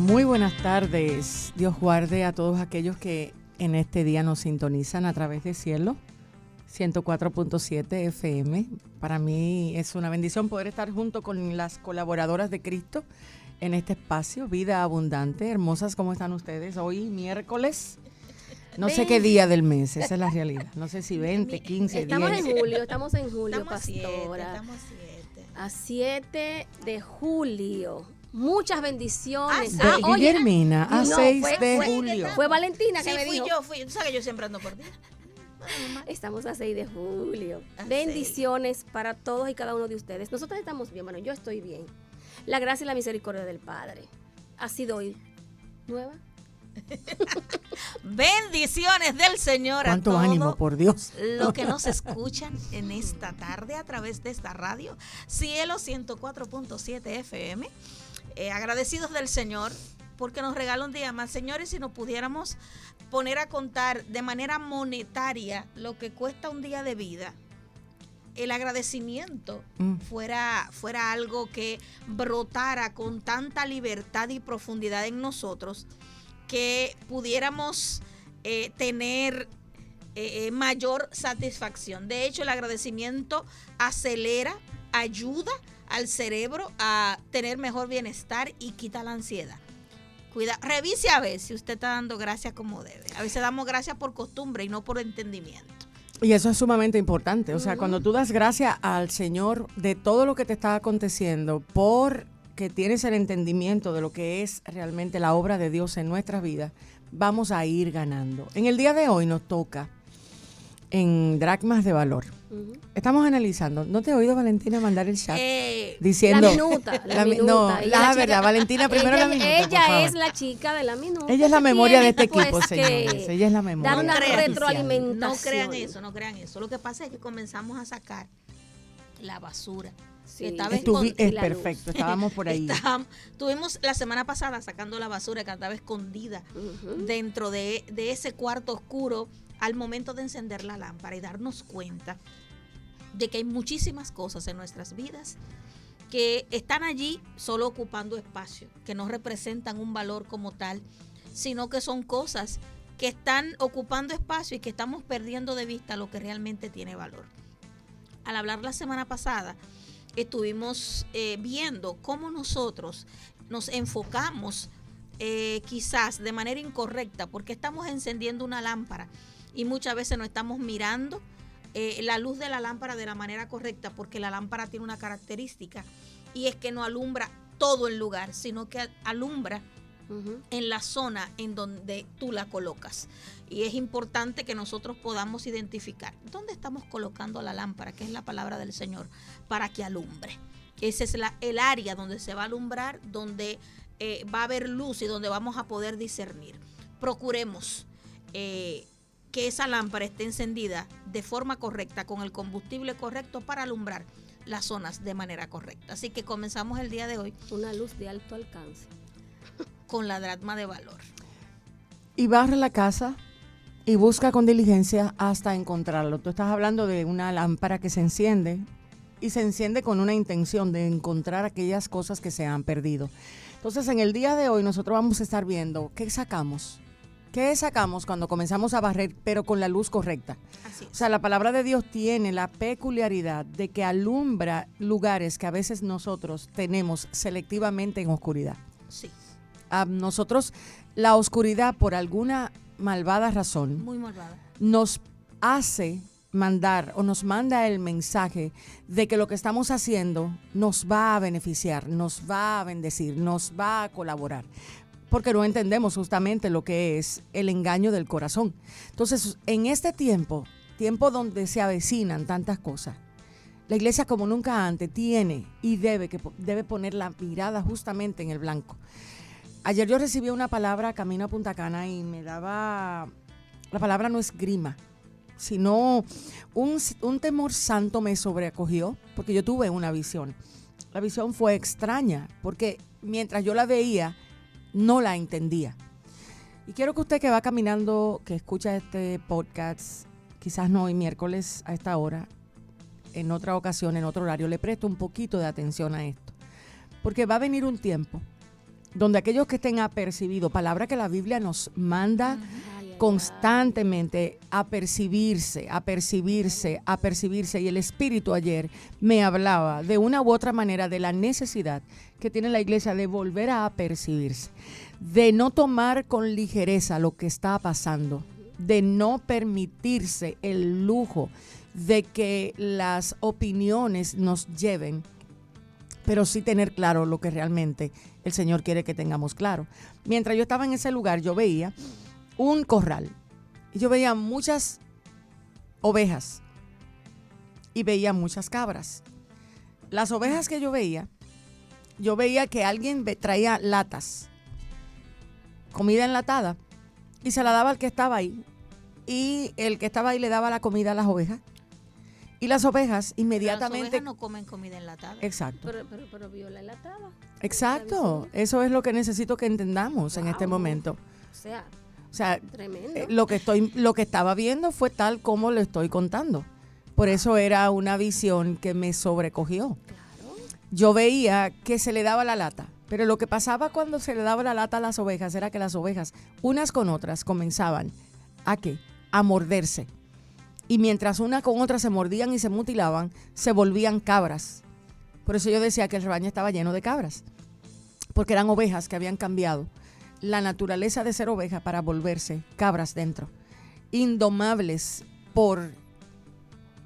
Muy buenas tardes. Dios guarde a todos aquellos que en este día nos sintonizan a través de Cielo 104.7 FM. Para mí es una bendición poder estar junto con las colaboradoras de Cristo en este espacio, Vida Abundante. Hermosas, ¿cómo están ustedes? Hoy miércoles, no sé qué día del mes, esa es la realidad. No sé si 20, 15, estamos 10. Estamos en julio, pastora. Estamos a 7 de julio. Muchas bendiciones. Guillermina, a 6 de julio. Fue Valentina que me dijo. Fui yo. Tú sabes que yo siempre ando por ti. Estamos a 6 de julio. A Bendiciones para todos y cada uno de ustedes. Nosotros estamos bien, bueno, yo estoy bien. La gracia y la misericordia del Padre ha sido hoy nueva. Bendiciones del Señor a todos. ¿Cuánto ánimo, por Dios? Los que nos escuchan en esta tarde a través de esta radio, Cielo 104.7 FM. Agradecidos del Señor porque nos regala un día más. Señores, si nos pudiéramos poner a contar de manera monetaria lo que cuesta un día de vida, el agradecimiento fuera algo que brotara con tanta libertad y profundidad en nosotros, que pudiéramos tener mayor satisfacción. De hecho, el agradecimiento acelera, ayuda al cerebro a tener mejor bienestar y quita la ansiedad. Revise a ver si usted está dando gracias como debe. A veces damos gracias por costumbre y no por entendimiento. Y eso es sumamente importante. O sea, cuando tú das gracias al Señor de todo lo que te está aconteciendo, porque tienes el entendimiento de lo que es realmente la obra de Dios en nuestras vidas, vamos a ir ganando. En el día de hoy nos toca en Dracmas de Valor. Estamos analizando. ¿No te he oído, Valentina, mandar el chat? Diciendo. La minuta. La verdad, Valentina, primero la minuta. Ella es la chica de la minuta. Ella es la memoria de este pues, equipo, señores. Ella es la memoria. Dar una retroalimentación. No crean eso. Lo que pasa es que comenzamos a sacar la basura. Sí. Es perfecto, estábamos por ahí. Tuvimos la semana pasada sacando la basura que estaba escondida dentro de ese cuarto oscuro al momento de encender la lámpara y darnos cuenta de que hay muchísimas cosas en nuestras vidas que están allí solo ocupando espacio, que no representan un valor como tal, sino que son cosas que están ocupando espacio y que estamos perdiendo de vista lo que realmente tiene valor. Al hablar la semana pasada, estuvimos viendo cómo nosotros nos enfocamos quizás de manera incorrecta, porque estamos encendiendo una lámpara y muchas veces no estamos mirando la luz de la lámpara de la manera correcta, porque la lámpara tiene una característica y es que no alumbra todo el lugar, sino que alumbra en la zona en donde tú la colocas. Y es importante que nosotros podamos identificar dónde estamos colocando la lámpara, que es la palabra del Señor, para que alumbre. Ese es el área donde se va a alumbrar, donde va a haber luz y donde vamos a poder discernir. Procuremos que esa lámpara esté encendida de forma correcta, con el combustible correcto para alumbrar las zonas de manera correcta. Así que comenzamos el día de hoy. Una luz de alto alcance. Con la dracma de valor. Y barre la casa y busca con diligencia hasta encontrarlo. Tú estás hablando de una lámpara que se enciende y se enciende con una intención de encontrar aquellas cosas que se han perdido. Entonces, en el día de hoy nosotros vamos a estar viendo qué sacamos. ¿Qué sacamos cuando comenzamos a barrer, pero con la luz correcta? Así es. O sea, la palabra de Dios tiene la peculiaridad de que alumbra lugares que a veces nosotros tenemos selectivamente en oscuridad. Sí. A nosotros, la oscuridad, por alguna malvada razón, Muy malvada, nos hace mandar o nos manda el mensaje de que lo que estamos haciendo nos va a beneficiar, nos va a bendecir, nos va a colaborar, porque no entendemos justamente lo que es el engaño del corazón. Entonces, en este tiempo donde se avecinan tantas cosas, la iglesia como nunca antes tiene y debe poner la mirada justamente en el blanco. Ayer yo recibí una palabra camino a Punta Cana y me daba, la palabra no es grima, sino un temor santo me sobrecogió, porque yo tuve una visión. La visión fue extraña, porque mientras yo la veía, no la entendía. Y quiero que usted que va caminando, que escucha este podcast, quizás no hoy miércoles a esta hora, en otra ocasión, en otro horario, le preste un poquito de atención a esto. Porque va a venir un tiempo donde aquellos que estén apercibidos, palabra que la Biblia nos manda Ay, ay, constantemente a percibirse, y el Espíritu ayer me hablaba de una u otra manera de la necesidad que tiene la iglesia de volver a apercibirse, de no tomar con ligereza lo que está pasando, de no permitirse el lujo de que las opiniones nos lleven, pero sí tener claro lo que realmente el Señor quiere que tengamos claro. Mientras yo estaba en ese lugar, yo veía un corral y yo veía muchas ovejas y veía muchas cabras. Las ovejas que yo veía que alguien traía latas, comida enlatada, y se la daba al que estaba ahí, y el que estaba ahí le daba la comida a las ovejas. Y las ovejas inmediatamente... Las ovejas no comen comida enlatada. Exacto. Pero viola enlatada. Exacto. Eso es lo que necesito que entendamos en este Wow. momento. O sea, O sea, tremendo. lo que estaba viendo fue tal como lo estoy contando. Por eso era una visión que me sobrecogió. Claro. Yo veía que se le daba la lata, pero lo que pasaba cuando se le daba la lata a las ovejas era que las ovejas, unas con otras, comenzaban ¿a qué? A morderse. Y mientras una con otra se mordían y se mutilaban, se volvían cabras. Por eso yo decía que el rebaño estaba lleno de cabras, porque eran ovejas que habían cambiado la naturaleza de ser oveja para volverse cabras dentro, indomables por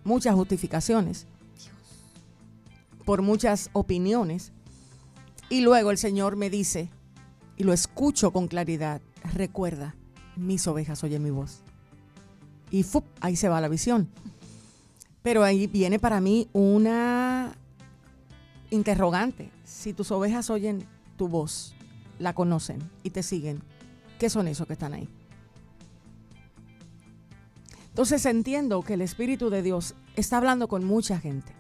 muchas justificaciones, por muchas opiniones. Y luego el Señor me dice, y lo escucho con claridad, recuerda, mis ovejas oyen mi voz. Y ¡fup! Ahí se va la visión. Pero ahí viene para mí una interrogante. Si tus ovejas oyen tu voz, la conocen y te siguen, ¿qué son esos que están ahí? Entonces entiendo que el Espíritu de Dios está hablando con mucha gente,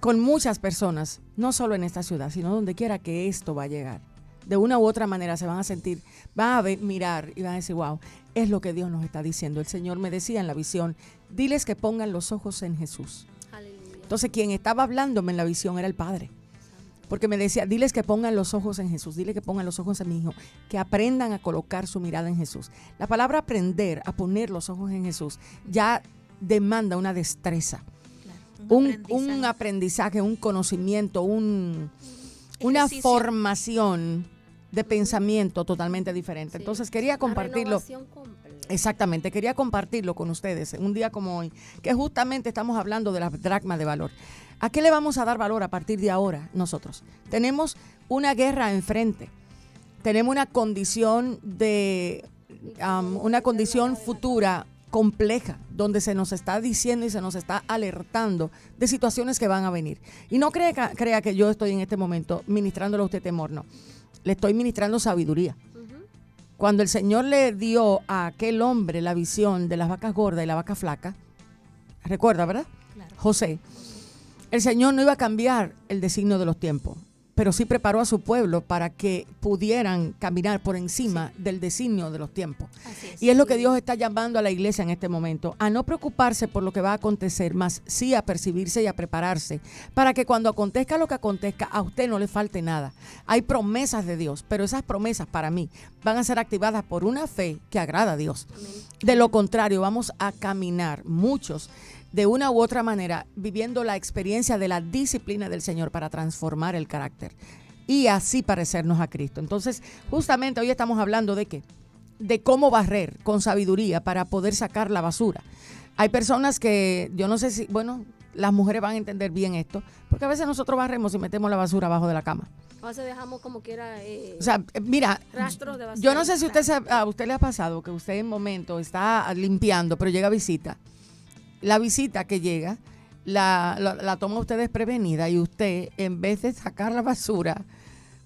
con muchas personas, no solo en esta ciudad, sino donde quiera que esto va a llegar. De una u otra manera se van a sentir, van a mirar y van a decir, wow, es lo que Dios nos está diciendo. El Señor me decía en la visión, diles que pongan los ojos en Jesús. Aleluya. Entonces quien estaba hablándome en la visión era el Padre. Porque me decía, diles que pongan los ojos en Jesús, dile que pongan los ojos en mi hijo, que aprendan a colocar su mirada en Jesús. La palabra aprender a poner los ojos en Jesús ya demanda una destreza, Claro, un aprendizaje, un conocimiento, una Ejercicio. formación de pensamiento totalmente diferente. Sí. Entonces quería compartirlo. Una renovación completa. Exactamente, quería compartirlo con ustedes en un día como hoy, que justamente estamos hablando de la dracma de valor. ¿A qué le vamos a dar valor a partir de ahora nosotros? Tenemos una guerra enfrente, tenemos una condición futura compleja, donde se nos está diciendo y se nos está alertando de situaciones que van a venir. Y no crea que yo estoy en este momento ministrándole a usted temor, no. Le estoy ministrando sabiduría. Cuando el Señor le dio a aquel hombre la visión de las vacas gordas y la vaca flaca, recuerda, ¿verdad? Claro. José, el Señor no iba a cambiar el designio de los tiempos, pero sí preparó a su pueblo para que pudieran caminar por encima del designio de los tiempos. Así es. Y es lo que Dios está llamando a la iglesia en este momento, a no preocuparse por lo que va a acontecer, más sí a percibirse y a prepararse, para que cuando acontezca lo que acontezca, a usted no le falte nada. Hay promesas de Dios, pero esas promesas para mí van a ser activadas por una fe que agrada a Dios. Amén. De lo contrario, vamos a caminar muchos de una u otra manera, viviendo la experiencia de la disciplina del Señor para transformar el carácter y así parecernos a Cristo. Entonces, justamente hoy estamos hablando de qué, de cómo barrer con sabiduría para poder sacar la basura. Hay personas que, yo no sé si, bueno, las mujeres van a entender bien esto, porque a veces nosotros barremos y metemos la basura abajo de la cama. O sea, dejamos como quiera O sea, mira, rastros de basura. yo no sé si a usted le ha pasado que usted en momento está limpiando, pero llega visita. La visita que llega la toma usted desprevenida y usted, en vez de sacar la basura,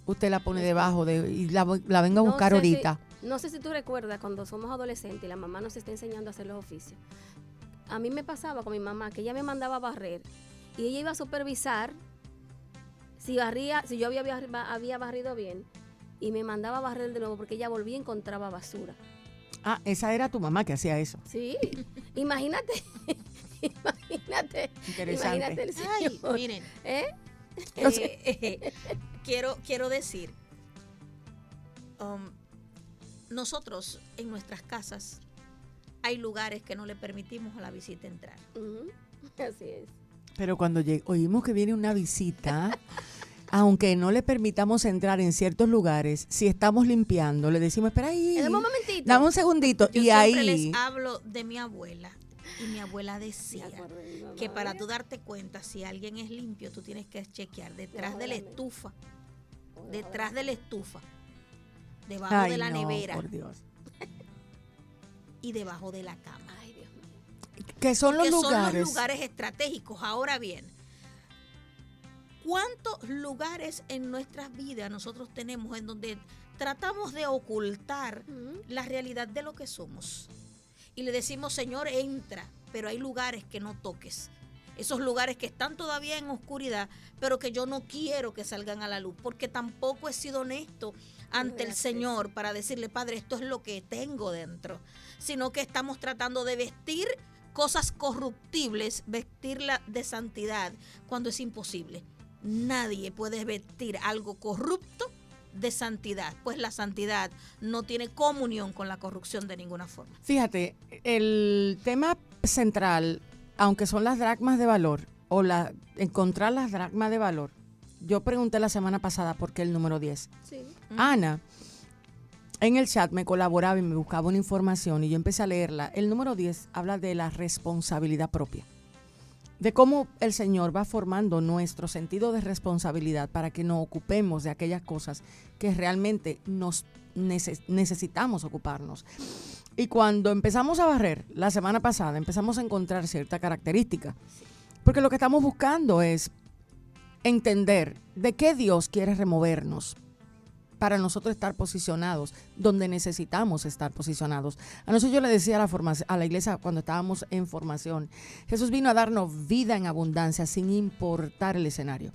usted la pone debajo y la venga a buscar ahorita. No sé si tú recuerdas cuando somos adolescentes y la mamá nos está enseñando a hacer los oficios. A mí me pasaba con mi mamá que ella me mandaba a barrer y ella iba a supervisar si yo había barrido bien y me mandaba a barrer de nuevo porque ella volvía y encontraba basura. Ah, esa era tu mamá que hacía eso. Sí, imagínate. Interesante. Imagínate el Ay, Señor. miren, ¿Eh? quiero decir, nosotros en nuestras casas hay lugares que no le permitimos a la visita entrar. Así es. Pero cuando oímos que viene una visita, aunque no le permitamos entrar en ciertos lugares, si estamos limpiando, le decimos, espera ahí, Dame un momentito. dame un segundito. Yo y siempre ahí les hablo de mi abuela. Y mi abuela decía que para tú darte cuenta si alguien es limpio, tú tienes que chequear detrás de la estufa, debajo ay, de la no, nevera por Dios. y debajo de la cama. Ay, Dios mío. Que son los Que lugares. son los lugares estratégicos. Ahora bien, ¿cuántos lugares en nuestras vidas nosotros tenemos en donde tratamos de ocultar la realidad de lo que somos? Y le decimos, Señor, entra, pero hay lugares que no toques. Esos lugares que están todavía en oscuridad, pero que yo no quiero que salgan a la luz, porque tampoco he sido honesto ante el Señor para decirle, Padre, esto es lo que tengo dentro, sino que estamos tratando de vestir cosas corruptibles, vestirla de santidad, cuando es imposible. Nadie puede vestir algo corrupto de santidad, pues la santidad no tiene comunión con la corrupción de ninguna forma. Fíjate, el tema central, aunque son las dracmas de valor o encontrar las dracmas de valor, yo pregunté la semana pasada por qué el número 10. Sí. Ana en el chat me colaboraba y me buscaba una información y yo empecé a leerla. El número 10 habla de la responsabilidad propia, de cómo el Señor va formando nuestro sentido de responsabilidad para que nos ocupemos de aquellas cosas que realmente nos necesitamos ocuparnos. Y cuando empezamos a barrer la semana pasada, empezamos a encontrar cierta característica, porque lo que estamos buscando es entender de qué Dios quiere removernos para nosotros estar posicionados donde necesitamos estar posicionados. A nosotros yo le decía a la iglesia cuando estábamos en formación, Jesús vino a darnos vida en abundancia sin importar el escenario.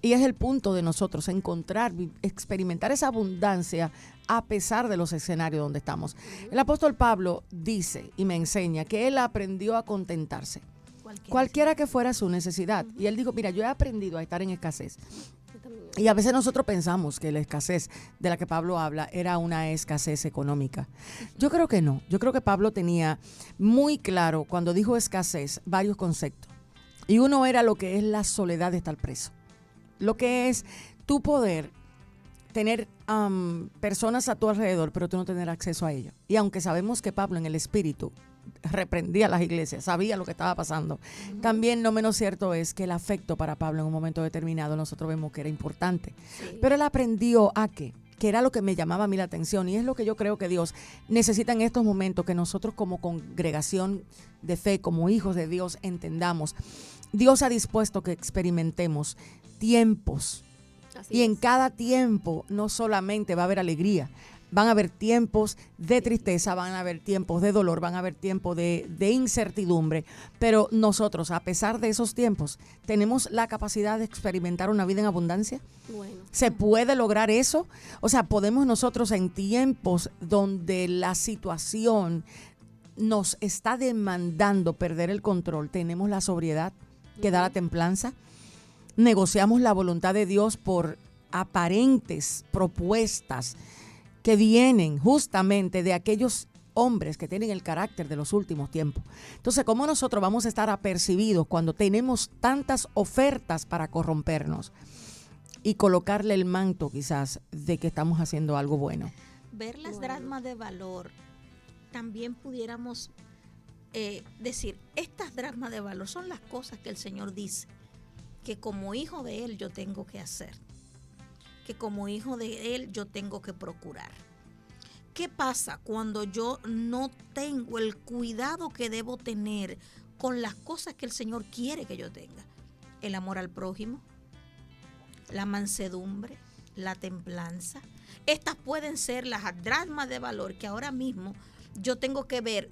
Y es el punto de nosotros, encontrar, experimentar esa abundancia a pesar de los escenarios donde estamos. El apóstol Pablo dice y me enseña que él aprendió a contentarse, cualquiera que fuera su necesidad. Y él dijo, mira, yo he aprendido a estar en escasez. Y a veces nosotros pensamos que la escasez de la que Pablo habla era una escasez económica. Yo creo que no. Yo creo que Pablo tenía muy claro, cuando dijo escasez, varios conceptos. Y uno era lo que es la soledad de estar preso. Lo que es tu poder tener personas a tu alrededor, pero tú no tener acceso a ellos. Y aunque sabemos que Pablo en el espíritu reprendía a las iglesias, sabía lo que estaba pasando, también no menos cierto es que el afecto para Pablo en un momento determinado nosotros vemos que era importante. Sí. Pero él aprendió a qué, que era lo que me llamaba a mí la atención y es lo que yo creo que Dios necesita en estos momentos, que nosotros como congregación de fe, como hijos de Dios, entendamos. Dios ha dispuesto que experimentemos tiempos. Así y en cada tiempo no solamente va a haber alegría, van a haber tiempos de tristeza, van a haber tiempos de dolor, van a haber tiempos de incertidumbre, pero nosotros, a pesar de esos tiempos, ¿tenemos la capacidad de experimentar una vida en abundancia? Bueno. ¿Se puede lograr eso? O sea, ¿podemos nosotros en tiempos donde la situación nos está demandando perder el control, tenemos la sobriedad que da la templanza? ¿Negociamos la voluntad de Dios por aparentes propuestas que vienen justamente de aquellos hombres que tienen el carácter de los últimos tiempos? Entonces, ¿cómo nosotros vamos a estar apercibidos cuando tenemos tantas ofertas para corrompernos y colocarle el manto quizás de que estamos haciendo algo bueno? Ver las dracmas de valor, también pudiéramos decir, estas dracmas de valor son las cosas que el Señor dice que como hijo de Él yo tengo que hacer, que como hijo de Él yo tengo que procurar. ¿Qué pasa cuando yo no tengo el cuidado que debo tener con las cosas que el Señor quiere que yo tenga? El amor al prójimo, la mansedumbre, la templanza. Estas pueden ser las dracmas de valor que ahora mismo yo tengo que ver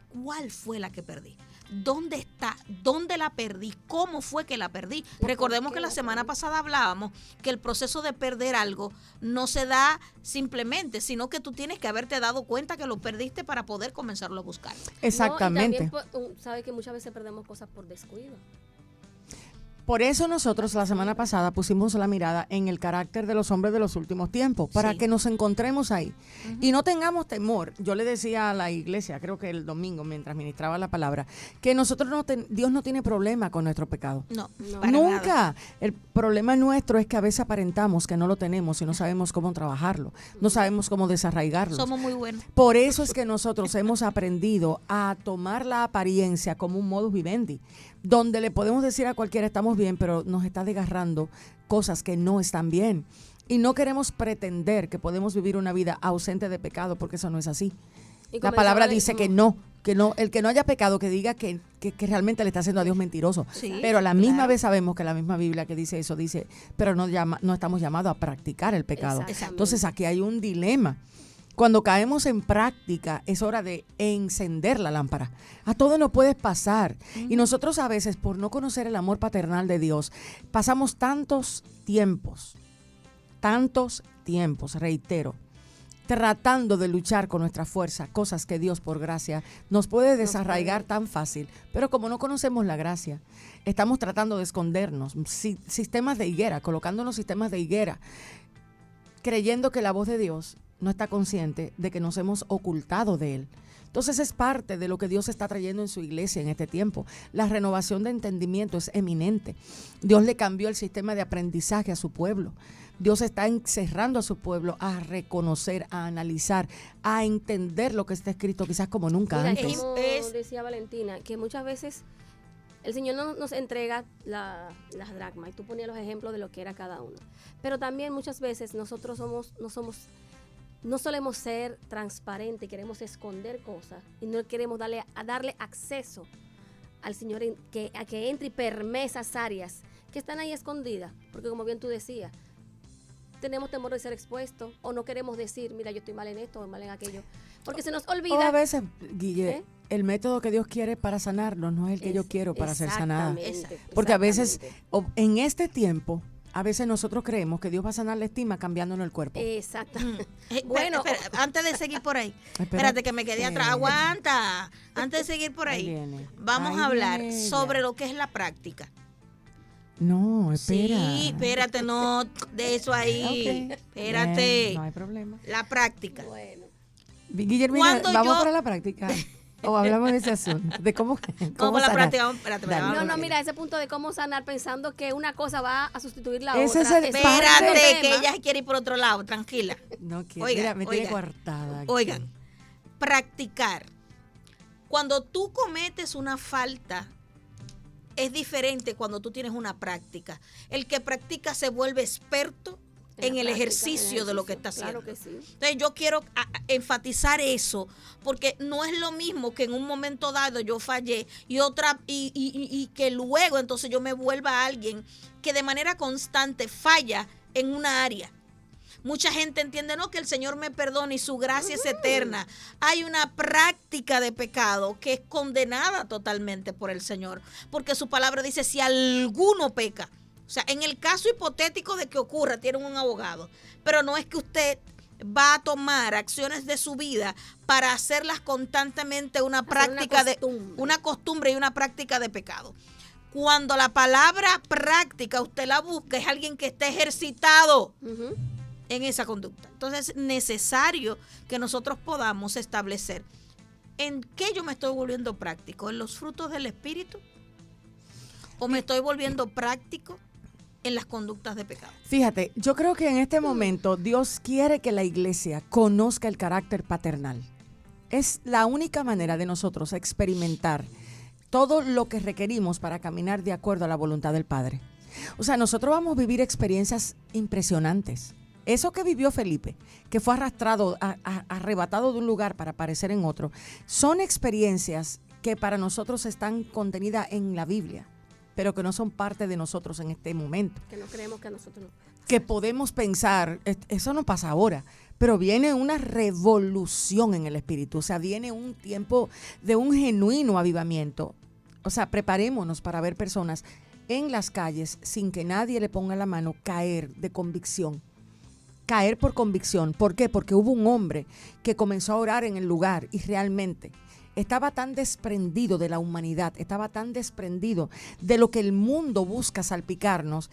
cuál fue la que perdí. ¿Dónde está? ¿Dónde la perdí? ¿Cómo fue que la perdí? Recordemos que la semana pasada hablábamos que el proceso de perder algo no se da simplemente, sino que tú tienes que haberte dado cuenta que lo perdiste para poder comenzarlo a buscar. Exactamente. No, y también, sabes que muchas veces perdemos cosas por descuido. Por eso nosotros la semana pasada pusimos la mirada en el carácter de los hombres de los últimos tiempos, para Sí. que nos encontremos ahí y no tengamos temor. Yo le decía a la iglesia, creo que el domingo, mientras ministraba la palabra, que nosotros Dios no tiene problema con nuestro pecado. No, No. para Nunca. nada. El problema nuestro es que a veces aparentamos que no lo tenemos y no sabemos cómo trabajarlo, no sabemos cómo desarraigarlo. Somos muy buenos. Por eso es que nosotros hemos aprendido a tomar la apariencia como un modus vivendi, donde le podemos decir a cualquiera estamos bien, pero nos está desgarrando cosas que no están bien. Y no queremos pretender que podemos vivir una vida ausente de pecado, porque eso no es así. Y La comenzaba palabra de- dice que no, el que no haya pecado, que diga que realmente le está haciendo a Dios mentiroso. Sí, Pero a la misma claro. vez sabemos que la misma Biblia que dice eso dice, pero no estamos llamados a practicar el pecado. Exactamente. Entonces aquí hay un dilema. Cuando caemos en práctica, es hora de encender la lámpara. A todo nos puede pasar. Y nosotros a veces, por no conocer el amor paternal de Dios, pasamos tantos tiempos, reitero, tratando de luchar con nuestra fuerza, cosas que Dios por gracia nos puede desarraigar tan fácil. Pero como no conocemos la gracia, estamos tratando de escondernos. Sistemas de higuera, colocándonos sistemas de higuera, creyendo que la voz de Dios no está consciente de que nos hemos ocultado de Él. Entonces es parte de lo que Dios está trayendo en su iglesia en este tiempo. La renovación de entendimiento es eminente. Dios le cambió el sistema de aprendizaje a su pueblo. Dios está encerrando a su pueblo a reconocer, a analizar, a entender lo que está escrito quizás como nunca Mira, antes. como Es- decía Valentina, que muchas veces el Señor nos entrega las dracmas y tú ponías los ejemplos de lo que era cada uno. Pero también muchas veces nosotros no solemos ser transparentes, queremos esconder cosas y no queremos darle acceso al Señor a que entre y permee esas áreas que están ahí escondidas. Porque como bien tú decías, tenemos temor de ser expuestos o no queremos decir, mira, yo estoy mal en esto o mal en aquello. Porque se nos O a olvida. veces, Guille, ¿Eh? el método que Dios quiere para sanarnos no es el que yo quiero para ser sanada. Exactamente, Porque a veces, exactamente. en este tiempo, a veces nosotros creemos que Dios va a sanar la estima cambiándonos el cuerpo. Exactamente. Bueno, Bueno, antes de seguir por ahí, espérate que me quedé atrás. Aguanta. Antes de seguir por Ahí ahí, viene. vamos Ahí a hablar viene ella. sobre lo que es la práctica. No, espera. Sí, espérate, no, de eso ahí. Ok. Espérate. Bien, no hay problema. La práctica. bueno. Guillermina, Cuando vamos yo- para la práctica. O hablamos de ese asunto, de cómo Vamos por la sanar. práctica, espérate, Dale. vamos No, por no, la mira, ese punto de cómo sanar pensando que una cosa va a sustituir la Ese otra. es el- parte Espérate, del que tema. ella se quiere ir por otro lado, tranquila. No quiero. Oigan, Mira, me tiene oigan. coartada. aquí. Oigan, practicar. Cuando tú cometes una falta, es diferente cuando tú tienes una práctica. El que practica se vuelve experto en la el práctica, ejercicio de lo que está haciendo. Claro que sí. Entonces yo quiero enfatizar eso, porque no es lo mismo que en un momento dado yo fallé y que luego entonces yo me vuelva alguien que de manera constante falla en una área. Mucha gente entiende, no, que el Señor me perdona y su gracia es eterna. Hay una práctica de pecado que es condenada totalmente por el Señor, porque su palabra dice, si alguno peca, o sea, en el caso hipotético de que ocurra, tienen un abogado, pero no es que usted va a tomar acciones de su vida para hacerlas constantemente una práctica una costumbre y una práctica de pecado. Cuando la palabra práctica usted la busca, es alguien que esté ejercitado Ujú. en esa conducta. Entonces es necesario que nosotros podamos establecer en qué yo me estoy volviendo práctico, en los frutos del Espíritu, o me estoy volviendo práctico en las conductas de pecado. Fíjate, yo creo que en este momento Dios quiere que la iglesia conozca el carácter paternal. Es la única manera de nosotros experimentar todo lo que requerimos para caminar de acuerdo a la voluntad del Padre. O sea, nosotros vamos a vivir experiencias impresionantes. Eso que vivió Felipe, que fue arrastrado, arrebatado de un lugar para aparecer en otro, son experiencias que para nosotros están contenidas en la Biblia, pero que no son parte de nosotros en este momento. Que no creemos que a nosotros no. Que podemos pensar, eso no pasa ahora, pero viene una revolución en el espíritu, o sea, viene un tiempo de un genuino avivamiento. O sea, preparémonos para ver personas en las calles sin que nadie le ponga la mano caer de convicción. Caer por convicción. ¿Por qué? Porque hubo un hombre que comenzó a orar en el lugar y realmente estaba tan desprendido de la humanidad, estaba tan desprendido de lo que el mundo busca salpicarnos,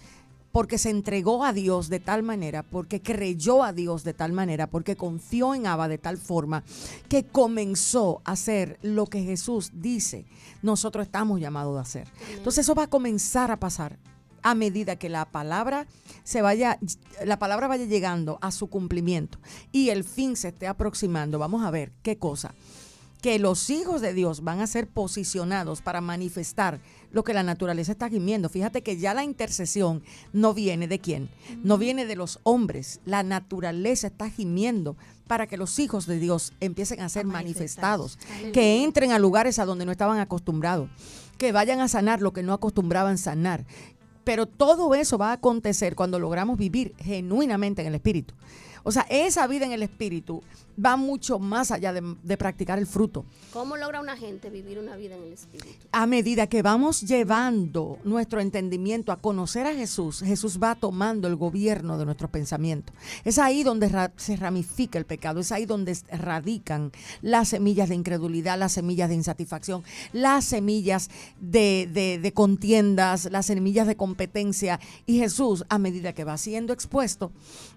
porque se entregó a Dios de tal manera, porque creyó a Dios de tal manera, porque confió en Abba de tal forma, que comenzó a hacer lo que Jesús dice nosotros estamos llamados a hacer. Entonces eso va a comenzar a pasar a medida que la palabra vaya llegando a su cumplimiento y el fin se esté aproximando. Vamos a ver qué cosa. Que los hijos de Dios van a ser posicionados para manifestar lo que la naturaleza está gimiendo. Fíjate que ya la intercesión no viene de quién, no viene de los hombres. La naturaleza está gimiendo para que los hijos de Dios empiecen a ser manifestados, que entren a lugares a donde no estaban acostumbrados, que vayan a sanar lo que no acostumbraban sanar. Pero todo eso va a acontecer cuando logramos vivir genuinamente en el Espíritu. O sea, esa vida en el Espíritu va mucho más allá de practicar el fruto. ¿Cómo logra una gente vivir una vida en el Espíritu? A medida que vamos llevando nuestro entendimiento a conocer a Jesús, Jesús va tomando el gobierno de nuestros pensamientos. Es ahí donde se ramifica el pecado, es ahí donde radican las semillas de incredulidad, las semillas de insatisfacción, las semillas de contiendas, las semillas de competencia. Y Jesús, a medida que va siendo expuesto,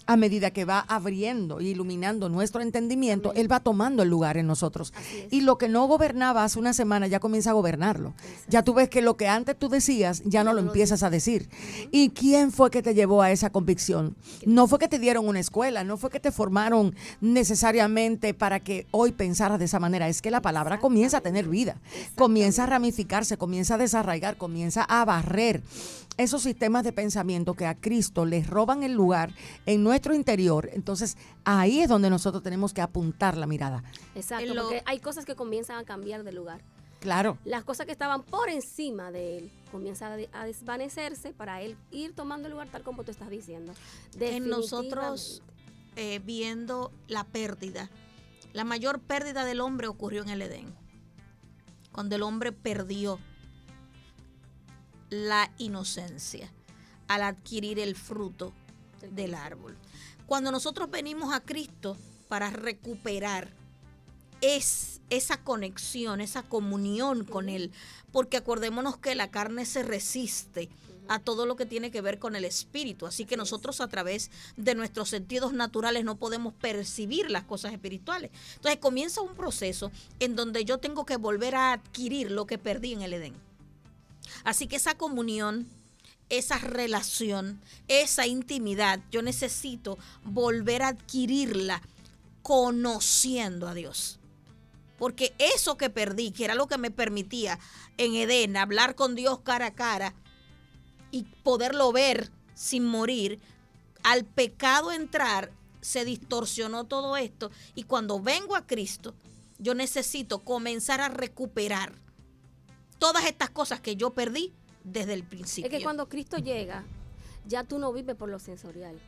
a medida que va abriendo y iluminando nuestro entendimiento, Él va tomando el lugar en nosotros. Y lo que no gobernaba hace una semana ya comienza a gobernarlo. Ya tú ves que lo que antes tú decías ya no lo empiezas a decir. ¿Y quién fue que te llevó a esa convicción? No fue que te dieron una escuela, no fue que te formaron necesariamente para que hoy pensaras de esa manera. Es que la palabra comienza a tener vida, comienza a ramificarse, comienza a desarraigar, comienza a barrer esos sistemas de pensamiento que a Cristo les roban el lugar en nuestro interior. Entonces ahí es donde nosotros tenemos que apuntar la mirada. Exacto, porque hay cosas que comienzan a cambiar de lugar. Claro. Las cosas que estaban por encima de él comienzan a desvanecerse para él ir tomando el lugar tal como tú estás diciendo. En nosotros viendo la pérdida, la mayor pérdida del hombre ocurrió en el Edén, cuando el hombre perdió la inocencia al adquirir el fruto del árbol. Cuando nosotros venimos a Cristo para recuperar esa conexión, esa comunión con Él, porque acordémonos que la carne se resiste a todo lo que tiene que ver con el espíritu, así que nosotros a través de nuestros sentidos naturales no podemos percibir las cosas espirituales. Entonces comienza un proceso en donde yo tengo que volver a adquirir lo que perdí en el Edén. Así que esa comunión, esa relación, esa intimidad, yo necesito volver a adquirirla conociendo a Dios. Porque eso que perdí, que era lo que me permitía en Edén hablar con Dios cara a cara y poderlo ver sin morir, al pecado entrar se distorsionó todo esto, y cuando vengo a Cristo yo necesito comenzar a recuperar todas estas cosas que yo perdí desde el principio. Es que cuando Cristo llega, ya tú no vives por lo sensorial.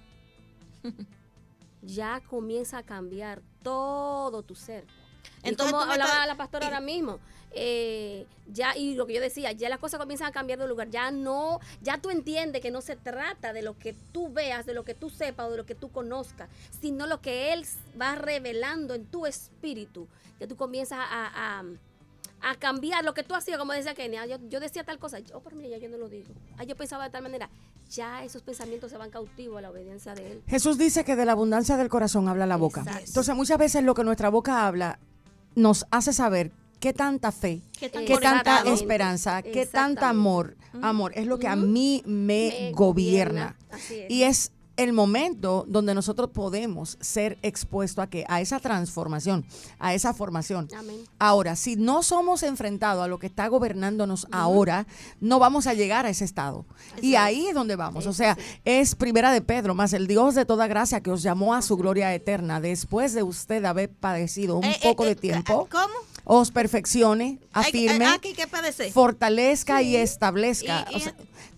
Ya comienza a cambiar todo tu ser. Entonces, como hablaba la pastora ahora mismo, ya, y lo que yo decía, ya las cosas comienzan a cambiar de lugar. Ya tú entiendes que no se trata de lo que tú veas, de lo que tú sepas o de lo que tú conozcas, sino lo que Él va revelando en tu espíritu, que tú comienzas a cambiar lo que tú hacías, como decía Kenia. Yo decía tal cosa, pero mira, ya yo no lo digo. Yo pensaba de tal manera. Ya esos pensamientos se van cautivos a la obediencia de Él. Jesús dice que de la abundancia del corazón habla la boca. Exacto. Entonces muchas veces lo que nuestra boca habla nos hace saber qué tanta fe, qué tanta esperanza, qué tanta amor es lo que a mí me gobierna. Así es. Y es el momento donde nosotros podemos ser expuestos a esa transformación, a esa formación. Amén. Ahora, si no somos enfrentados a lo que está gobernándonos ahora, no vamos a llegar a ese estado. Y ahí es donde vamos. O sea, es Primera de Pedro, más el Dios de toda gracia que os llamó a su gloria eterna, después de usted haber padecido un poco de tiempo. ¿Cómo? Os perfeccione, afirme, ¿Qué padecer? fortalezca y establezca. O sea,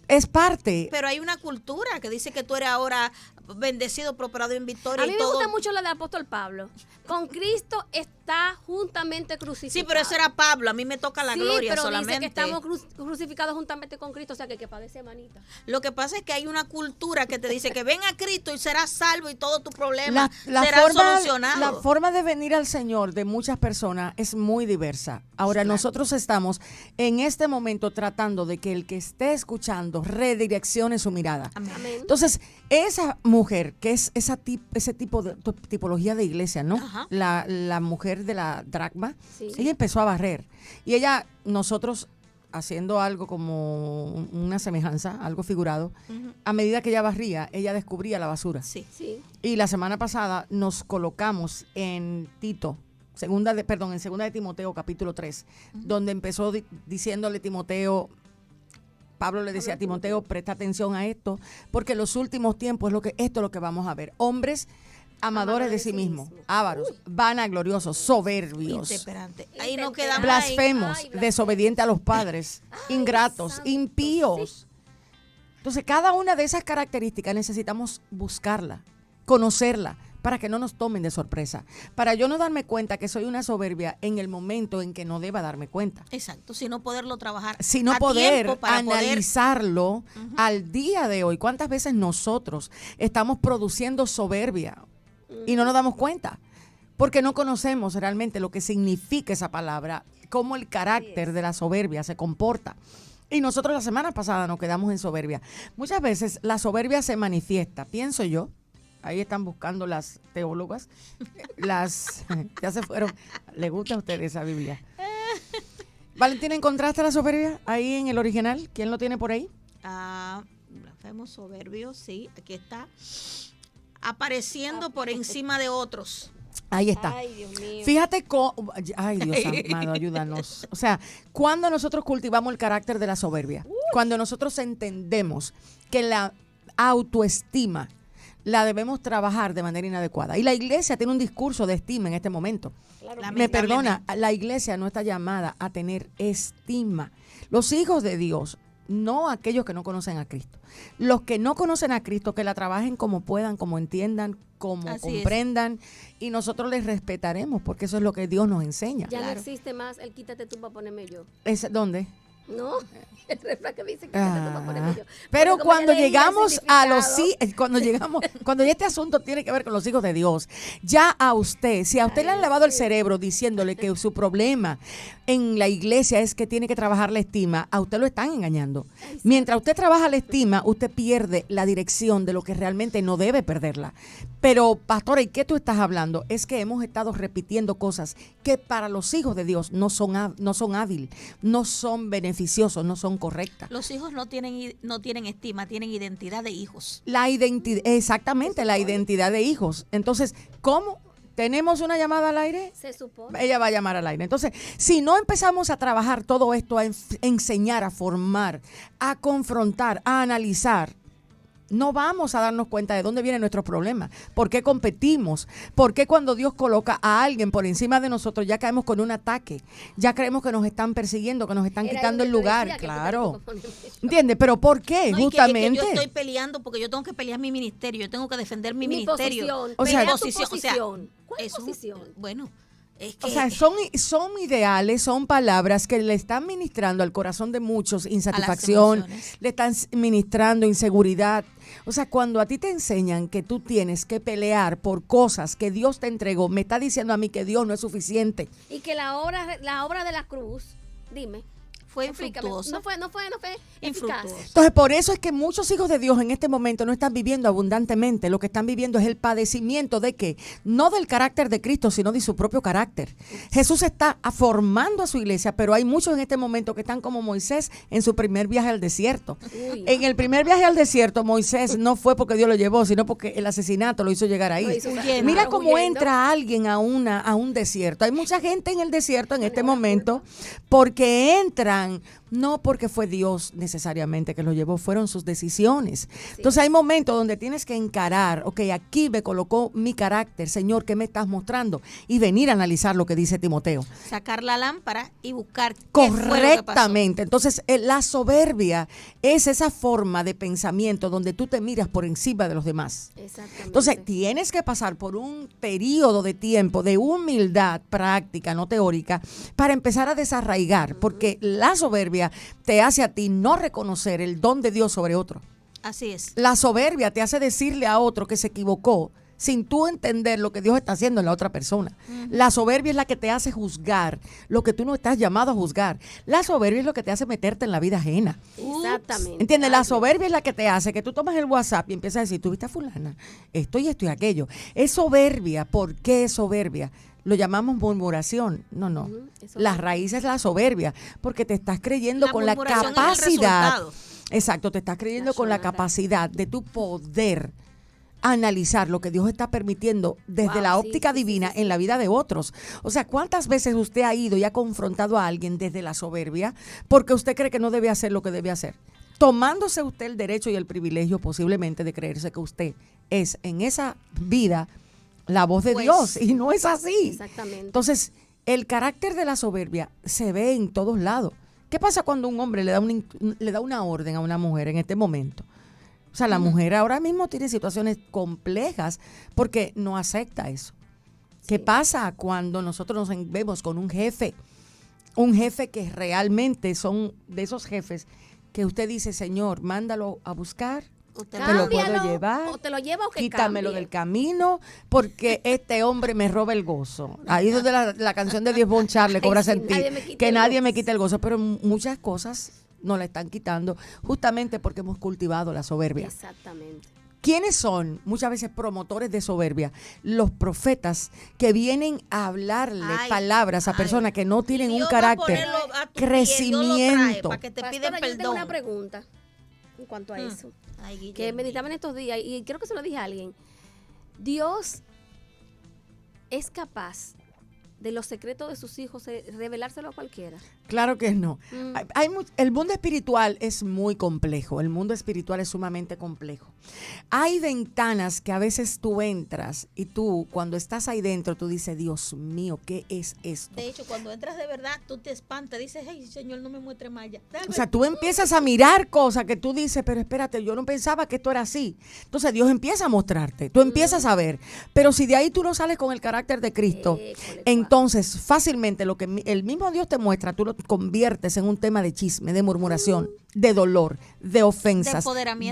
es parte. Pero hay una cultura que dice que tú eres ahora bendecido, prosperado en victoria A mí y me todo. gusta mucho la del apóstol Pablo. Con Cristo está juntamente crucificado. Sí, pero eso era Pablo, a mí me toca la gloria pero solamente. dice que estamos crucificados juntamente con Cristo, o sea que padece manita. Lo que pasa es que hay una cultura que te dice que ven a Cristo y serás salvo y todo tu problema será solucionado. La forma de venir al Señor de muchas personas es muy diversa. Ahora, nosotros estamos en este momento tratando de que el que esté escuchando redireccione su mirada. Amén. Entonces, esa mujer, que es ese tipo de tipología de iglesia, ¿no? Ajá. La mujer de la dracma, Sí. ella empezó a barrer. Y nosotros haciendo algo como una semejanza, algo figurado, a medida que ella barría, ella descubría la basura. Sí. Sí. Y la semana pasada nos colocamos en Tito, en segunda de Timoteo, capítulo 3, donde empezó diciéndole Timoteo, Pablo le decía a Timoteo, presta atención a esto, porque en los últimos tiempos esto es lo que vamos a ver. Hombres amadores de sí mismos, ávaros, vanagloriosos, soberbios, Intemperante. Ahí no quedamos ahí. blasfemos, Ay, desobedientes a los padres, ingratos, santo, impíos. Entonces, cada una de esas características necesitamos buscarla, conocerla, para que no nos tomen de sorpresa. Para yo no darme cuenta que soy una soberbia en el momento en que no deba darme cuenta. Exacto, sino poderlo trabajar. Sino a poder tiempo para analizarlo al día de hoy. ¿Cuántas veces nosotros estamos produciendo soberbia y no nos damos cuenta? Porque no conocemos realmente lo que significa esa palabra, cómo el carácter de la soberbia se comporta. Y nosotros la semana pasada nos quedamos en soberbia. Muchas veces la soberbia se manifiesta, pienso yo. Ahí están buscando las teólogas. Ya se fueron. ¿Le gusta a ustedes esa Biblia? Valentina, ¿encontraste la soberbia ahí en el original? ¿Quién lo tiene por ahí? Blasfemos, soberbios, sí, aquí está. Apareciendo por encima de otros. Ahí está. Ay, Dios mío. Fíjate ay, Dios amado, ayúdanos. O sea, cuando nosotros cultivamos el carácter de la soberbia, cuando nosotros entendemos que la autoestima la debemos trabajar de manera inadecuada. Y la iglesia tiene un discurso de estima en este momento. Claro, Me perdona, la iglesia no está llamada a tener estima. Los hijos de Dios, no aquellos que no conocen a Cristo. Los que no conocen a Cristo, que la trabajen como puedan, como entiendan, como Así comprendan, y nosotros les respetaremos, porque eso es lo que Dios nos enseña. Ya Claro. no existe más el quítate tú para ponerme yo. ¿Dónde? No, el refrán que dice quítate tú para ponerme yo. Pero Porque como cuando ya leí el llegamos a los significado, cuando ya este asunto tiene que ver con los hijos de Dios, ya a usted, si a usted le han lavado el cerebro diciéndole que su problema en la iglesia es que tiene que trabajar la estima, a usted lo están engañando. Mientras usted trabaja la estima, usted pierde la dirección de lo que realmente no debe perderla. Pero, pastora, ¿y qué tú estás hablando? Es que hemos estado repitiendo cosas que para los hijos de Dios no son hábiles, no son beneficiosos, no son correctas. Los hijos no tienen estima, tienen identidad de hijos. La identidad, exactamente, la identidad de hijos. Entonces, ¿cómo? ¿Tenemos una llamada al aire? se supone. Ella va a llamar al aire. Entonces, si no empezamos a trabajar todo esto, a enseñar, a formar, a confrontar, a analizar, no vamos a darnos cuenta de dónde vienen nuestros problemas. ¿Por qué competimos? ¿Por qué cuando Dios coloca a alguien por encima de nosotros ya caemos con un ataque? Ya creemos que nos están persiguiendo, que nos están Era quitando ahí el donde yo lugar. decía que Claro. tú te pones yo. ¿Entiendes? ¿Pero por qué? No, y que Justamente. yo estoy peleando porque yo tengo que pelear mi ministerio, yo tengo que defender mi Mi ministerio. posición. O sea, Pelea tu posición, o sea, posición. ¿Cuál eso- posición? Bueno, es que O sea, son ideales, son palabras que le están ministrando al corazón de muchos insatisfacción, emociones. le están ministrando inseguridad. O sea, cuando a ti te enseñan que tú tienes que pelear por cosas que Dios te entregó, me está diciendo a mí que Dios no es suficiente. Y que la obra de la cruz, dime. fue Explícame. infructuosa. No fue eficaz. Infructuosa. Entonces, por eso es que muchos hijos de Dios en este momento no están viviendo abundantemente. Lo que están viviendo es el padecimiento de que, no del carácter de Cristo, sino de su propio carácter. Jesús está formando a su iglesia, pero hay muchos en este momento que están como Moisés en su primer viaje al desierto. Uy. En el primer viaje al desierto, Moisés no fue porque Dios lo llevó, sino porque el asesinato lo hizo llegar ahí. Lo hizo Huyendo. Mira claro, cómo huyendo. entra alguien a un desierto. Hay mucha gente en el desierto en este momento porque entran No porque fue Dios necesariamente que lo llevó, fueron sus decisiones. Entonces hay momentos donde tienes que encarar, ok, aquí me colocó mi carácter, Señor, ¿qué me estás mostrando? Y venir a analizar lo que dice Timoteo. Sacar la lámpara y buscar qué fue lo que pasó. Correctamente. Entonces, la soberbia es esa forma de pensamiento donde tú te miras por encima de los demás. Exactamente. Entonces, tienes que pasar por un periodo de tiempo de humildad práctica, no teórica, para empezar a desarraigar, porque la soberbia te hace a ti no reconocer el don de Dios sobre otro. Así es. La soberbia te hace decirle a otro que se equivocó sin tú entender lo que Dios está haciendo en la otra persona. La soberbia es la que te hace juzgar lo que tú no estás llamado a juzgar. La soberbia es lo que te hace meterte en la vida ajena. Exactamente. ¿Entiendes? La soberbia es la que te hace que tú tomas el WhatsApp y empiezas a decir, tú viste a fulana, esto y esto y aquello. Es soberbia. ¿Por qué es soberbia? Lo llamamos murmuración. No. La raíz es la soberbia, porque te estás creyendo con la murmuración es el capacidad. resultado. Exacto, te estás creyendo con la capacidad de tu poder analizar lo que Dios está permitiendo desde la óptica divina en la vida de otros. O sea, ¿cuántas veces usted ha ido y ha confrontado a alguien desde la soberbia porque usted cree que no debe hacer lo que debe hacer? Tomándose usted el derecho y el privilegio posiblemente de creerse que usted es en esa vida la voz de Dios, y no es así. Exactamente. Entonces, el carácter de la soberbia se ve en todos lados. ¿Qué pasa cuando un hombre le da una orden a una mujer en este momento? O sea, la mujer ahora mismo tiene situaciones complejas porque no acepta eso. ¿Qué pasa cuando nosotros nos vemos con un jefe que realmente son de esos jefes que usted dice, Señor, mándalo a buscar, O te lo puedo cámbialo, llevar, o te lo lleva o que quítamelo cambie. del camino, porque este hombre me roba el gozo. Ahí es donde la canción de Diez Bon Charles cobra Ay, sí, sentido, nadie me quita que el nadie gozo. me quita el gozo, pero muchas cosas nos la están quitando justamente porque hemos cultivado la soberbia. Exactamente. ¿Quiénes son muchas veces promotores de soberbia? Los profetas que vienen a hablarle palabras a personas que no tienen un Dios va a carácter, ponerlo a tu pie, Dios lo trae para que te Pastora, piden yo tengo perdón. una pregunta en cuanto a eso. Ay, Guillermo. Que meditaba en estos días y creo que se lo dije a alguien. Dios es capaz de los secretos de sus hijos revelárselo a cualquiera. Claro que no. Mm. El mundo espiritual es muy complejo. El mundo espiritual es sumamente complejo. Hay ventanas que a veces tú entras y tú, cuando estás ahí dentro, tú dices, Dios mío, ¿qué es esto? De hecho, cuando entras de verdad, tú te espantas, dices, hey, Señor, no me muestre más ya. O sea, tú empiezas a mirar cosas que tú dices, pero espérate, yo no pensaba que esto era así. Entonces Dios empieza a mostrarte, tú empiezas a ver. Pero si de ahí tú no sales con el carácter de Cristo, entonces fácilmente lo que el mismo Dios te muestra, tú lo conviertes en un tema de chisme, de murmuración, de dolor, de ofensas,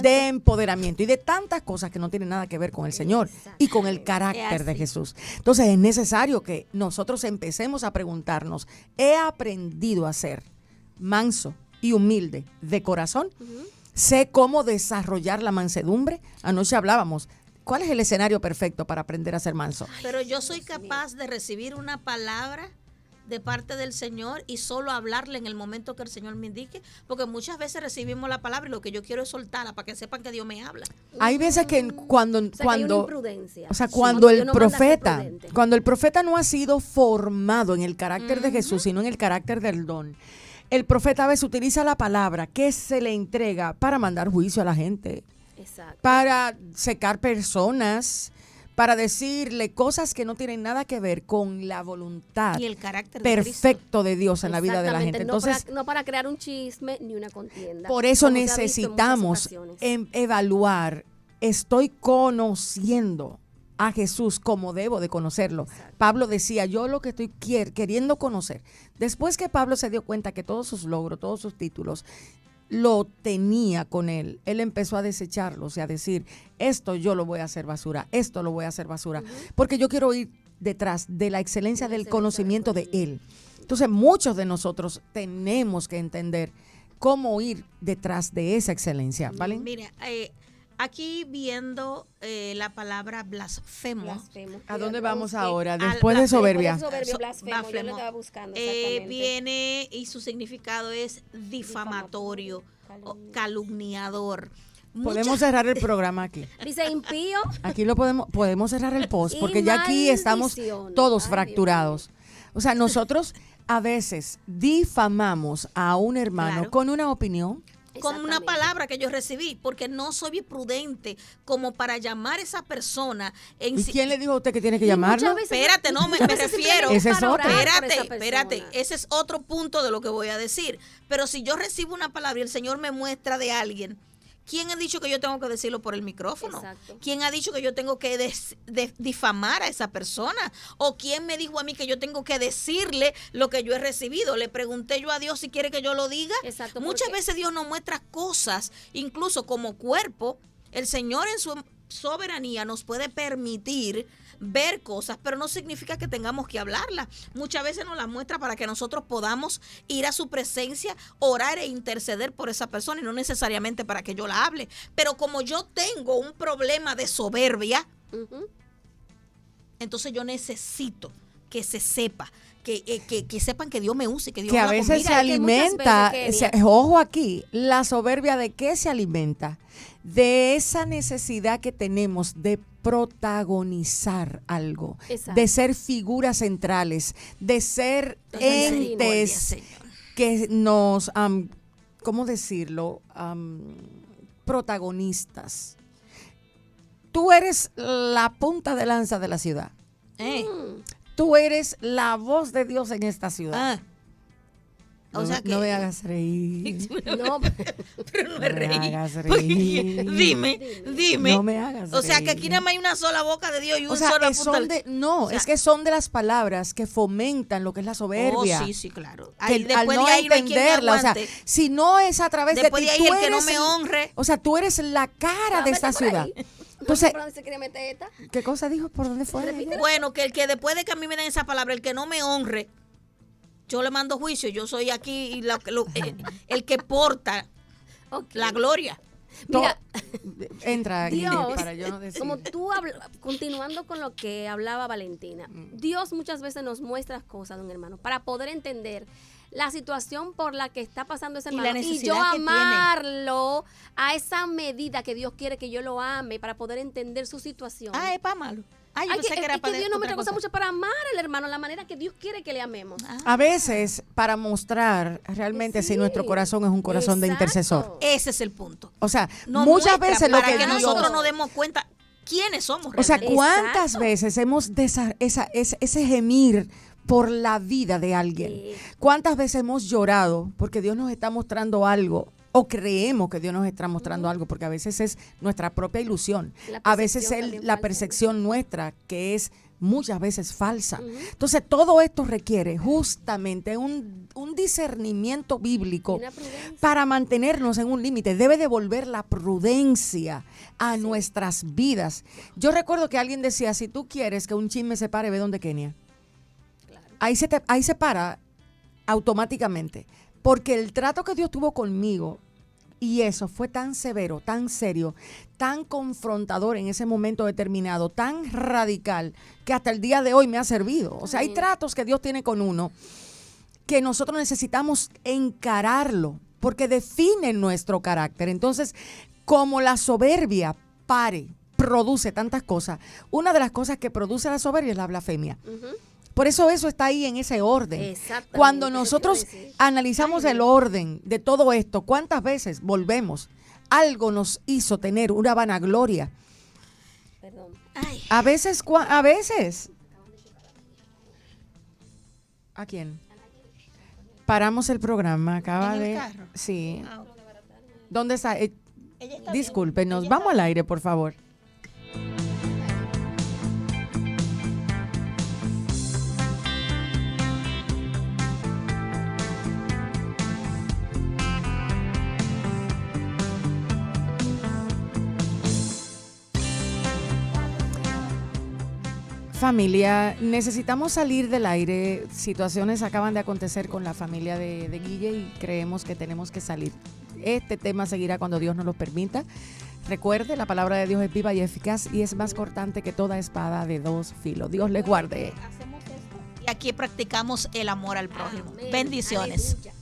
de empoderamiento y de tantas cosas que no tienen nada que ver con el Señor y con el carácter de Jesús. Entonces es necesario que nosotros empecemos a preguntarnos, ¿he aprendido a ser manso y humilde de corazón? ¿Sé cómo desarrollar la mansedumbre? Anoche hablábamos. ¿Cuál es el escenario perfecto para aprender a ser manso? Pero yo soy capaz de recibir una palabra de parte del Señor y solo hablarle en el momento que el Señor me indique, porque muchas veces recibimos la palabra y lo que yo quiero es soltarla para que sepan que Dios me habla. Hay veces que cuando O sea, que hay una imprudencia. o sea, Sí. cuando Dios el nos manda a ser profeta, prudente. cuando el profeta no ha sido formado en el carácter de Jesús, sino en el carácter del don, el profeta a veces utiliza la palabra que se le entrega para mandar juicio a la gente, Exacto. para secar personas, para decirle cosas que no tienen nada que ver con la voluntad Y el carácter de perfecto de Dios en la vida de la gente. Exactamente, Entonces, no para crear un chisme ni una contienda. por eso como se ha visto en muchas necesitamos ocasiones. evaluar, estoy conociendo a Jesús como debo de conocerlo. Exacto. Pablo decía, yo lo que estoy queriendo conocer. Después que Pablo se dio cuenta que todos sus logros, todos sus títulos, lo tenía con él empezó a desecharlos y a decir, esto yo lo voy a hacer basura, esto lo voy a hacer basura, porque yo quiero ir detrás de la excelencia del conocimiento de él. Entonces, muchos de nosotros tenemos que entender cómo ir detrás de esa excelencia, ¿vale? Mira, aquí viendo la palabra blasfemo. Blasfemo. ¿A dónde Fíjate, vamos busqué. ahora? Al Después de soberbia. Después de soberbia, blasfemo, yo lo Blasfemo. estaba buscando, exactamente. Viene y su significado es difamatorio, o calumniador. Podemos cerrar el programa aquí. Dice impío. Aquí lo podemos cerrar el post, Y porque ya aquí estamos maldición. todos Ay, fracturados. O sea, nosotros a veces difamamos a un hermano Claro. con una opinión. Con una Exactamente. palabra que yo recibí, porque no soy prudente como para llamar a esa persona en ¿Y sí. quién le dijo a usted que tiene que Y llamarlo? muchas veces- Espérate, no, me muchas veces refiero. simplemente Ese es para otro. orar por esa Espérate, persona. ese es otro punto de lo que voy a decir. Pero si yo recibo una palabra y el Señor me muestra de alguien, ¿quién ha dicho que yo tengo que decirlo por el micrófono? Exacto. ¿Quién ha dicho que yo tengo que difamar a esa persona? ¿O quién me dijo a mí que yo tengo que decirle lo que yo he recibido? Le pregunté yo a Dios si quiere que yo lo diga. Exacto, Muchas porque- veces Dios nos muestra cosas, incluso como cuerpo, el Señor en su soberanía nos puede permitir ver cosas, pero no significa que tengamos que hablarlas. Muchas veces nos las muestra para que nosotros podamos ir a su presencia, orar e interceder por esa persona y no necesariamente para que yo la hable. Pero como yo tengo un problema de soberbia, Ujú. entonces yo necesito que se sepa, que sepan que Dios me use, que Dios Que a habla veces conmigo. se Mira, que muchas alimenta, veces, ojo aquí, la soberbia de qué se alimenta, de esa necesidad que tenemos de protagonizar algo, Exacto. de ser figuras centrales, de ser Misericordia, entes Señor. que nos, ¿cómo decirlo? Protagonistas. Tú eres la punta de lanza de la ciudad. Mm. Tú eres la voz de Dios en esta ciudad. Ah. O sea que no me hagas reír. No, pero no No es me reír. hagas Porque, reír. dime. No me hagas O sea que reír. aquí nada más hay una sola boca de Dios y O un sea, solo son o sea, es que son de las palabras que fomentan lo que es la soberbia. Oh, sí, claro. Que Ahí, al después no de ahí no hay quien me entenderla, o sea, aguante. si no es a través Después de de ti, ahí tú el que no eres me honre. o sea, tú eres la cara de vete esta por ahí. ciudad. No Entonces, sé por dónde se quiere meter esta. ¿qué cosa dijo? ¿Por dónde fue? Repite. Bueno, que el que después de que a mí me den esa palabra, el que no me honre, yo le mando juicio. Yo soy aquí y el que porta Ok. la gloria. Mira, Entra, Guille, Dios, para yo no decir. como tú continuando con lo que hablaba Valentina, Dios muchas veces nos muestra cosas de un hermano para poder entender la situación por la que está pasando ese Y la hermano y necesidad yo que tiene. amarlo a esa medida que Dios quiere que yo lo ame para poder entender su situación. Ah, es para malo. Ah, yo Ay, pensé que era es para que Dios nos otra muestra cosas cosa. mucho para amar al hermano, la manera que Dios quiere que le amemos. A veces, para mostrar realmente si Sí. nuestro corazón es un corazón de Exacto. intercesor. Ese es el punto. O sea, Nos muchas muestra veces lo para que que Dios- nosotros nos demos cuenta quiénes somos O sea, realmente. ¿cuántas Exacto. veces hemos ese gemir por la vida de alguien? Sí. ¿Cuántas veces hemos llorado porque Dios nos está mostrando algo? O creemos que Dios nos está mostrando algo, porque a veces es nuestra propia ilusión. La A veces percepción es también la falsa. percepción nuestra, que es muchas veces falsa. Ujú. Entonces, todo esto requiere justamente un discernimiento bíblico Y una prudencia. para mantenernos en un límite. Debe devolver la prudencia a nuestras vidas. Yo recuerdo que alguien decía, si tú quieres que un chisme se pare, ve donde Kenia. Claro. Ahí se para automáticamente. Porque el trato que Dios tuvo conmigo, y eso fue tan severo, tan serio, tan confrontador en ese momento determinado, tan radical, que hasta el día de hoy me ha servido. O sea, hay Amén. tratos que Dios tiene con uno que nosotros necesitamos encararlo, porque definen nuestro carácter. Entonces, como la soberbia produce tantas cosas, una de las cosas que produce la soberbia es la blasfemia. Ujú. Por eso está ahí en ese orden. Exactamente, Cuando eso te iba a nosotros decir. analizamos Ay, el Dios. orden de todo esto, ¿cuántas veces volvemos? Algo nos hizo tener una vanagloria. Perdón. Ay, A veces, a veces. ¿A quién? Paramos el programa, acaba ¿En el de... carro? Sí. ah, ¿Dónde está? ella está bien. Discúlpenos, Ella vamos está al aire, por favor. Familia, necesitamos salir del aire. Situaciones acaban de acontecer con la familia de Guille y creemos que tenemos que salir. Este tema seguirá cuando Dios nos lo permita. Recuerde, la palabra de Dios es viva y eficaz y es más cortante que toda espada de dos filos. Dios les guarde. Hacemos esto y aquí practicamos el amor al prójimo. Amén. Bendiciones. Aleluya.